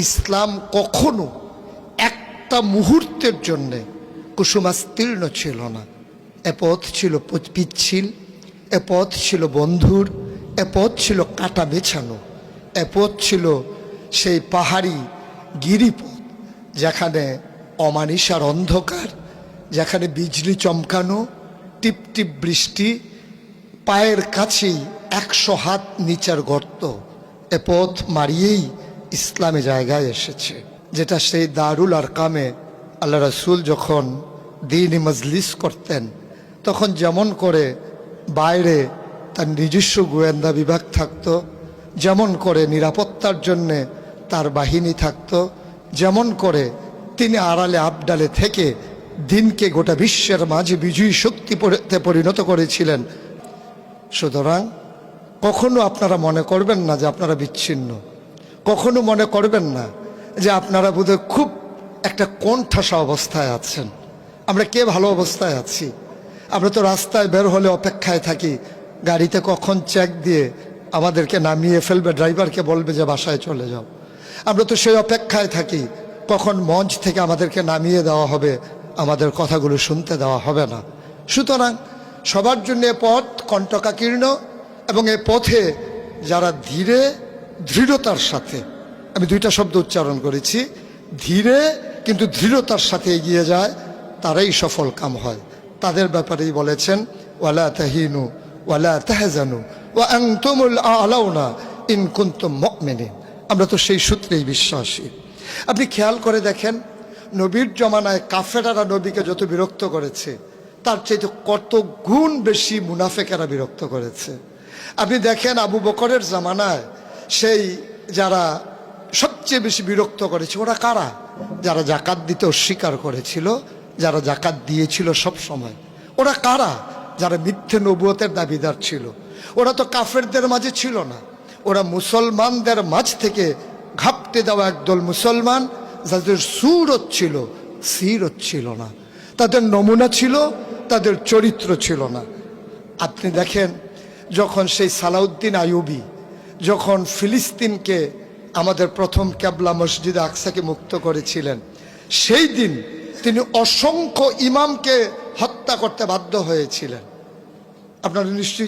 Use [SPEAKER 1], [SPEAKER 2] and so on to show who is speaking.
[SPEAKER 1] ইসলাম কখনো একটা মুহূর্তের জন্যে কুসুমাস্তীর্ণ ছিল না। এ পথ ছিল পিচ্ছিল, এ পথ ছিল বন্ধুর, এ পথ ছিল কাটা বেছানো, এ পথ ছিল সেই পাহাড়ি গিরিপথ যেখানে অমানিসার অন্ধকার, যেখানে বিজলি চমকানো, টিপ টিপ বৃষ্টি, পায়ের কাছেই 100 হাত নিচের গর্ত। এ পথ মারিয়েই ইসলামে জায়গায় এসেছে, যেটা সেই দারুল আরকামে আল্লাহ রাসূল যখন দ্বীনি মজলিস করতেন তখন যেমন করে বাইরে তার নিজস্ব গোয়েন্দা বিভাগ থাকতো, যেমন করে নিরাপত্তার জন্যে তার বাহিনী থাকতো, যেমন করে তিনি আড়ালে আবডালে থেকে দিনকে গোটা বিশ্বের মাঝে বিজয়ী শক্তিতে পরিণত করেছিলেন। সুতরাং কখনো আপনারা মনে করবেন না যে আপনারা বিচ্ছিন্ন, কখনো মনে করবেন না যে আপনারা বোধহয় খুব একটা কোণঠাসা অবস্থায় আছেন। আমরা কে ভালো অবস্থায় আছি? আমরা তো রাস্তায় বের হলে অপেক্ষায় থাকি গাড়িতে কখন চেক দিয়ে আমাদেরকে নামিয়ে ফেলবে, ড্রাইভারকে বলবে যে বাসায় চলে যাও। আমরা তো সেই অপেক্ষায় থাকি কখন মঞ্চ থেকে আমাদেরকে নামিয়ে দেওয়া হবে, আমাদের কথাগুলো শুনতে দেওয়া হবে না। সুতরাং সবার জন্য এ পথ কণ্টকাকীর্ণ, এবং এ পথে যারা ধীরে দৃঢ়তার সাথে, আমি দুইটা শব্দ উচ্চারণ করেছি, ধীরে কিন্তু দৃঢ়তার সাথে এগিয়ে যায়, তারাই সফল কাম হয়। তাদের ব্যাপারেই বলেছেন ওয়ালা তাহিনু ওয়ালা তাহজানু ওয়া আনতুমুল আ'লাউনা ইন কুনতুম মুমিনিন। আমরা তো সেই সূত্রেই বিশ্বাসী। আপনি খেয়াল করে দেখেন, নবীর জমানায় কাফেরারা নবীকে যত বিরক্ত করেছে তার চাইতে কত গুণ বেশি মুনাফেকেরা বিরক্ত করেছে। আপনি দেখেন আবু বকরের জামানায় সেই যারা সবচেয়ে বেশি বিরক্ত করেছে ওরা কারা? যারা জাকাত দিতে অস্বীকার করেছিল, যারা জাকাত দিয়েছিল সব সময়। ওরা কারা? যারা মিথ্যে নবুয়তের দাবিদার ছিল। ওরা তো কাফেরদের মাঝে ছিল না, ওরা মুসলমানদের মাঝ থেকে ঘাপটে দেওয়া একদল মুসলমান, যাদের সুরত ছিল, সিরত ছিল না, তাদের নমুনা ছিল, তাদের চরিত্র ছিল না। আপনি দেখেন যখন সেই সালাউদ্দিন আইয়ুবী যখন ফিলিস্তিনকে আমাদের প্রথম কেবলা মসজিদে আকসাকে মুক্ত করেছিলেন, সেই দিন তিনি অসংখ্য ইমামকে হত্যা করতে বাধ্য হয়েছিলেন। আপনারা নিশ্চয়ই